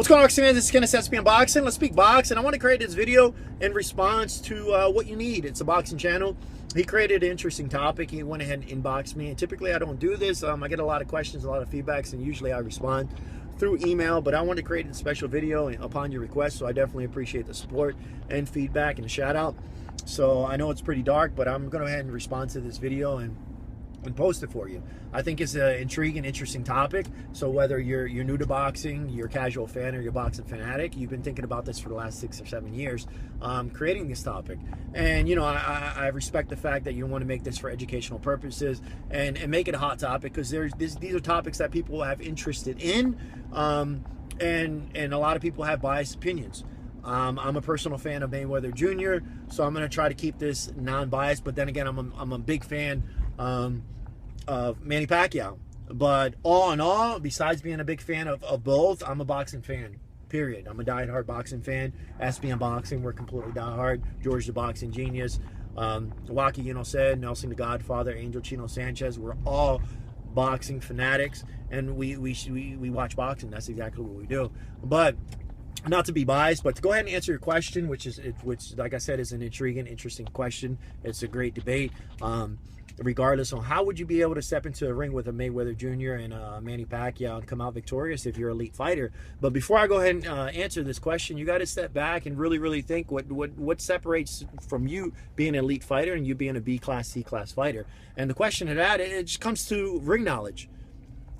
What's going on, Boxing fans? This is Kenneth, SBM Boxing. Let's speak boxing. I want to create this video in response to What You Need. It's a boxing channel. He created an interesting topic. He went ahead and inboxed me. And typically, I don't do this. I get a lot of questions, a lot of feedbacks, and usually I respond through email. But I want to create a special video upon your request, so I definitely appreciate the support and feedback and a shout out. So I know it's pretty dark, but I'm going to go ahead and respond to this video and post it for you. I think it's an intriguing, interesting topic. So whether you're new to boxing, you're a casual fan, or you're a boxing fanatic, you've been thinking about this for the last 6 or 7 years, creating this topic. And you know, I respect the fact that you want to make this for educational purposes and make it a hot topic, because these are topics that people have interested in, and a lot of people have biased opinions. I'm a personal fan of Mayweather Jr., so I'm going to try to keep this non-biased. But then again, I'm a big fan of Manny Pacquiao. But all in all, besides being a big fan of both, I'm a boxing fan, period. I'm a die-hard boxing fan. SBM Boxing, we're completely die-hard. George the Boxing Genius, Wacky, said, Nelson the Godfather, Angel Chino Sanchez, we're all boxing fanatics, and we watch boxing. That's exactly what we do. But not to be biased, but to go ahead and answer your question, which like I said, is an intriguing, interesting question. It's a great debate. Regardless on how would you be able to step into a ring with a Mayweather Jr. and Manny Pacquiao and come out victorious if you're an elite fighter. But before I go ahead and answer this question, you got to step back and really think what separates from you being an elite fighter and you being a B-class, C-class fighter. And the question of that, it just comes to ring knowledge.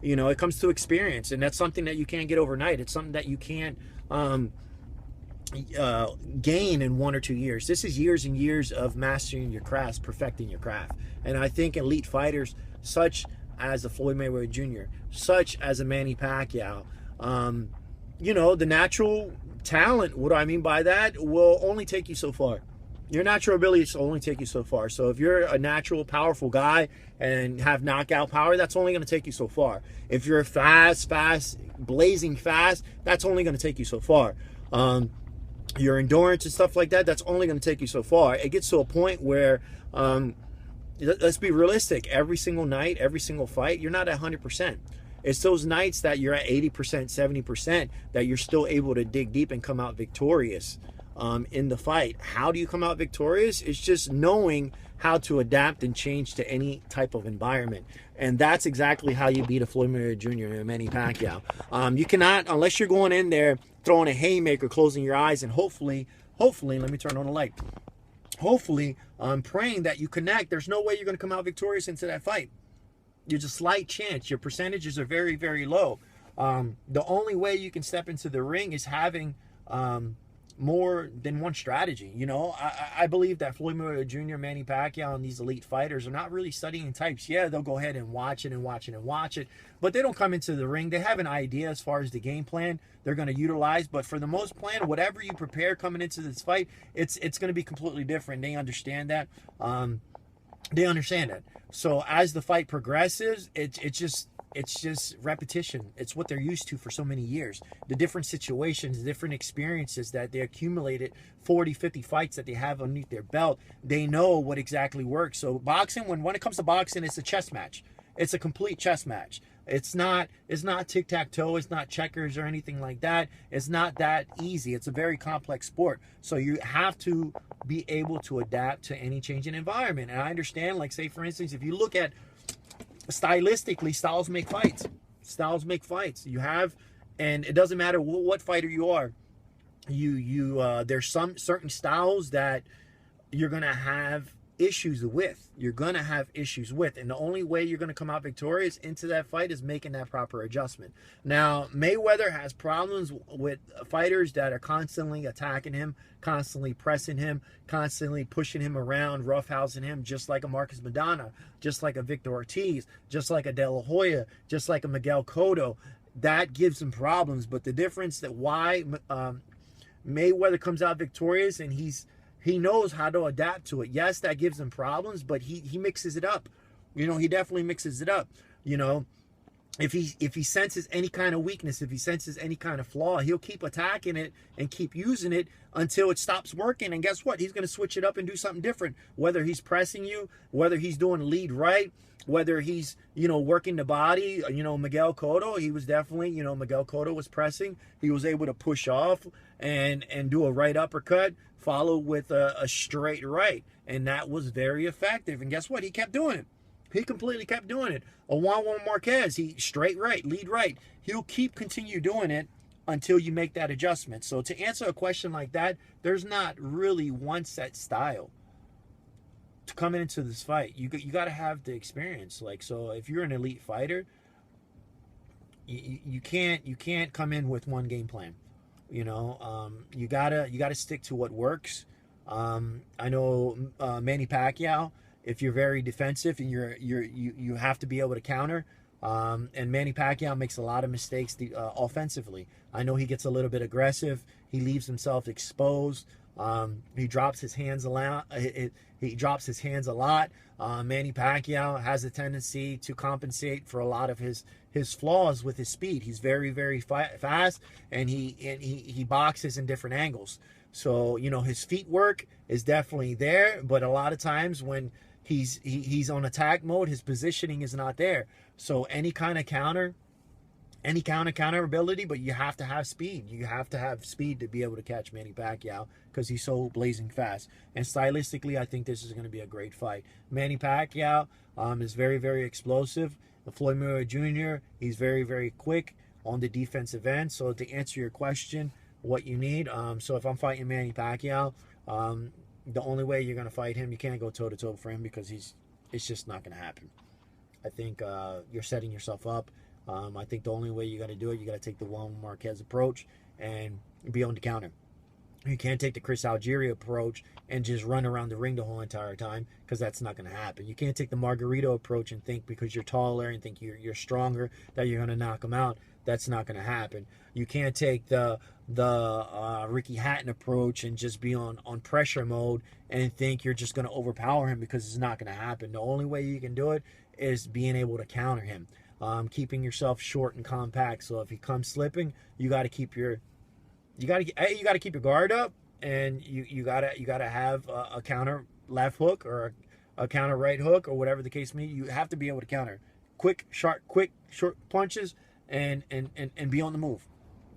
It comes to experience, and that's something that you can't get overnight. It's something that you can't gain in 1 or 2 years. This is years and years of mastering your craft, perfecting your craft. And I think elite fighters such as a Floyd Mayweather Jr., such as a Manny Pacquiao, the natural talent, what do I mean by that, will only take you so far. Your natural abilities will only take you so far. So if you're a natural, powerful guy and have knockout power, that's only going to take you so far. If you're fast, blazing fast, that's only going to take you so far. Your endurance and stuff like that, that's only going to take you so far. It gets to a point where, let's be realistic, every single night, every single fight, you're not at 100%. It's those nights that you're at 80%, 70%, that you're still able to dig deep and come out victorious in the fight. How do you come out victorious? It's just knowing how to adapt and change to any type of environment. And that's exactly how you beat a Floyd Mayweather Jr. and Manny Pacquiao. You cannot, unless you're going in there, throwing a haymaker, closing your eyes, and hopefully, let me turn on the light. Hopefully, praying that you connect. There's no way you're going to come out victorious into that fight. There's a slight chance. Your percentages are very, very low. The only way you can step into the ring is having more than one strategy. I believe that Floyd Mayweather Jr., Manny Pacquiao, and these elite fighters are not really studying types. Yeah, they'll go ahead and watch it, but they don't come into the ring. They have an idea as far as the game plan they're going to utilize, but for the most plan, whatever you prepare coming into this fight, it's going to be completely different. They understand that. So as the fight progresses, it's just repetition. It's what they're used to for so many years. The different situations, the different experiences that they accumulated, 40, 50 fights that they have underneath their belt, they know what exactly works. So boxing, when it comes to boxing, it's a chess match. It's a complete chess match. It's not tic-tac-toe, it's not checkers or anything like that. It's not that easy. It's a very complex sport. So you have to be able to adapt to any changing environment. And I understand, like, say for instance, if you look at stylistically, styles make fights. Styles make fights. You have, and it doesn't matter what fighter you are. There's some certain styles that you're gonna have issues with. And the only way you're gonna come out victorious into that fight is making that proper adjustment. Now, Mayweather has problems with fighters that are constantly attacking him, constantly pressing him, constantly pushing him around, roughhousing him, just like a Marcus Maidana, just like a Victor Ortiz, just like a De La Hoya, just like a Miguel Cotto. That gives him problems. But the difference that why Mayweather comes out victorious, and he knows how to adapt to it. Yes, that gives him problems, but he mixes it up. He definitely mixes it up. if he senses any kind of weakness, if he senses any kind of flaw, he'll keep attacking it and keep using it until it stops working. And guess what? He's going to switch it up and do something different. Whether he's pressing you, whether he's doing lead right, whether he's, working the body. Miguel Cotto, he was definitely, Miguel Cotto was pressing. He was able to push off and do a right uppercut, followed with a straight right. And that was very effective. And guess what? He kept doing it. He completely kept doing it. A Juan Marquez, he straight right, lead right. He'll continue doing it until you make that adjustment. So to answer a question like that, there's not really one set style to come into this fight. You got to have the experience. Like, so if you're an elite fighter, you can't come in with one game plan. You gotta stick to what works. I know Manny Pacquiao. If you're very defensive and you have to be able to counter, and Manny Pacquiao makes a lot of mistakes offensively. I know he gets a little bit aggressive. He leaves himself exposed. He drops his hands a lot. He drops his hands a lot. Manny Pacquiao has a tendency to compensate for a lot of his flaws with his speed. He's very, very fast, and he boxes in different angles. So his feet work is definitely there, but a lot of times when he's on attack mode, his positioning is not there. So any kind of counter ability, but you have to have speed. You have to have speed to be able to catch Manny Pacquiao because he's so blazing fast. And stylistically, I think this is going to be a great fight. Manny Pacquiao is very, very explosive. Floyd Mayweather Jr., he's very, very quick on the defensive end. So to answer your question, what you need, so if I'm fighting Manny Pacquiao, the only way you're going to fight him, you can't go toe-to-toe for him because it's just not going to happen. I think you're setting yourself up. I think the only way you got to do it, you got to take the Juan Marquez approach and be on the counter. You can't take the Chris Algieri approach and just run around the ring the whole entire time because that's not going to happen. You can't take the Margarito approach and think because you're taller and think you're stronger that you're going to knock him out. That's not going to happen. You can't take the Ricky Hatton approach and just be on pressure mode and think you're just going to overpower him because it's not going to happen. The only way you can do it is being able to counter him, keeping yourself short and compact. So if he comes slipping, you got to keep your guard up, and you gotta have a counter left hook or a counter right hook or whatever the case may be. You have to be able to counter quick short punches and be on the move.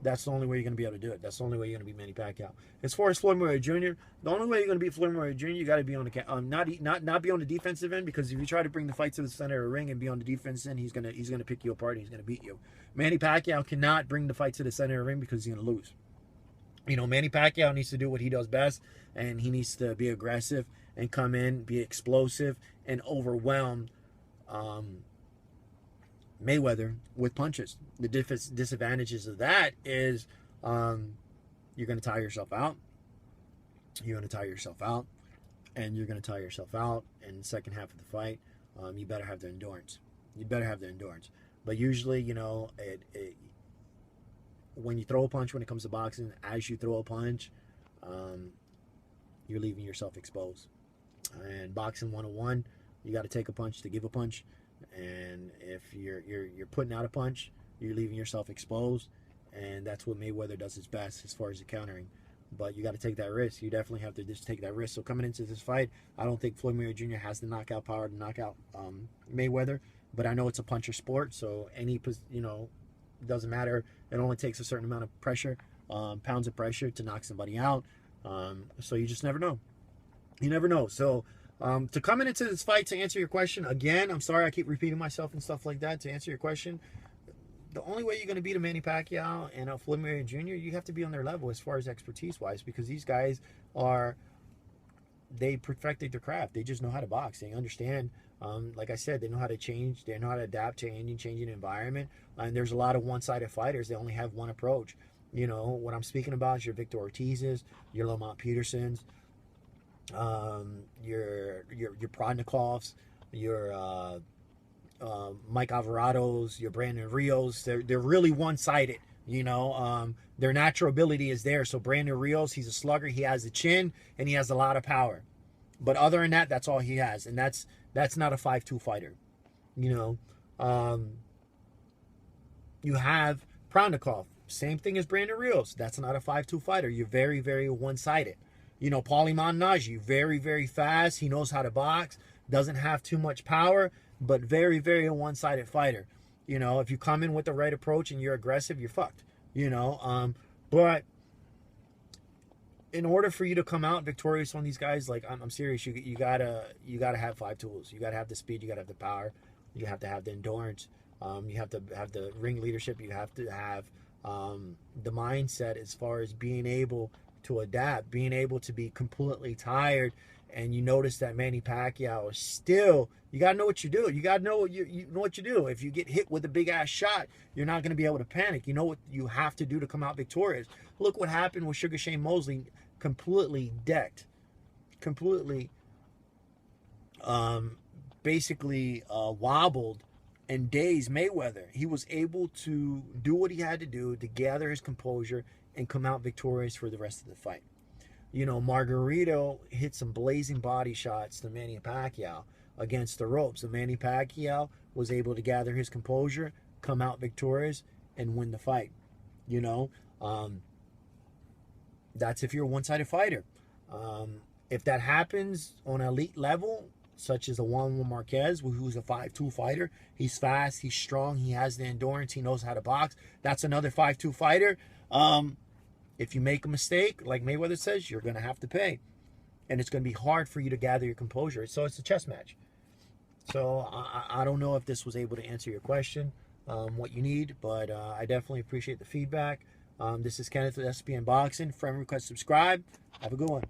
That's the only way you're going to be able to do it. That's the only way you're going to beat Manny Pacquiao. As far as Floyd Mayweather Jr., the only way you're going to beat Floyd Mayweather Jr., you got to be on the not be on the defensive end, because if you try to bring the fight to the center of the ring and be on the defense end, he's gonna pick you apart and he's gonna beat you. Manny Pacquiao cannot bring the fight to the center of the ring because he's gonna lose. Manny Pacquiao needs to do what he does best, and he needs to be aggressive and come in, be explosive, and overwhelm Mayweather with punches. The disadvantages of that is you're going to tire yourself out. You're going to tire yourself out, and you're going to tire yourself out in the second half of the fight. You better have the endurance. But usually, when you throw a punch, when it comes to boxing, as you throw a punch, you're leaving yourself exposed. And boxing 101, you got to take a punch to give a punch. And if you're putting out a punch, you're leaving yourself exposed. And that's what Mayweather does his best as far as the countering. But you got to take that risk. You definitely have to just take that risk. So coming into this fight, I don't think Floyd Mayweather Jr. has the knockout power to knock out Mayweather. But I know it's a puncher sport, so doesn't matter. It only takes a certain amount of pressure, pounds of pressure to knock somebody out. So you just never know. You never know. So to coming into this fight, to answer your question, again, I'm sorry I keep repeating myself and stuff like that. To answer your question, the only way you're going to beat a Manny Pacquiao and a Floyd Mayweather Jr., you have to be on their level as far as expertise-wise, because these guys they perfected their craft. They just know how to box. They understand. Like I said, they know how to change. They know how to adapt to any changing environment. And there's a lot of one-sided fighters. They only have one approach. What I'm speaking about is your Victor Ortiz's, your Lamont Petersons, your Prodnikovs, your Mike Alvarado's, your Brandon Rios. They're really one-sided. Their natural ability is there. So Brandon Rios, he's a slugger. He has a chin and he has a lot of power. But other than that, that's all he has. And that's not a 5'2" fighter. You have Prandikov, same thing as Brandon Rios. That's not a 5'2" fighter. You're very, very one-sided. You know, Paulie Malignaggi, very, very fast. He knows how to box. Doesn't have too much power, but very, very one-sided fighter. You know, if you come in with the right approach and you're aggressive, you're fucked. You know, but in order for you to come out victorious on these guys, like I'm serious, you gotta have 5 tools. You gotta have the speed. You gotta have the power. You have to have the endurance. You have to have the ring leadership. You have to have the mindset as far as being able to adapt, being able to be completely tired. And you notice that Manny Pacquiao is still, you got to know what you do. You got to know you know what you do. If you get hit with a big ass shot, you're not going to be able to panic. You know what you have to do to come out victorious. Look what happened with Sugar Shane Mosley, completely decked, completely basically wobbled and dazed Mayweather. He was able to do what he had to do to gather his composure and come out victorious for the rest of the fight. You know, Margarito hit some blazing body shots to Manny Pacquiao against the ropes. And Manny Pacquiao was able to gather his composure, come out victorious, and win the fight. You know, that's if you're a one-sided fighter. If that happens on an elite level, such as a Juan Marquez, who's a 5'2" fighter, he's fast, he's strong, he has the endurance, he knows how to box. That's another 5'2" fighter. If you make a mistake, like Mayweather says, you're going to have to pay. And it's going to be hard for you to gather your composure. So it's a chess match. So I don't know if this was able to answer your question, what you need, but I definitely appreciate the feedback. This is Kenneth with SBM Boxing. Friend request, subscribe. Have a good one.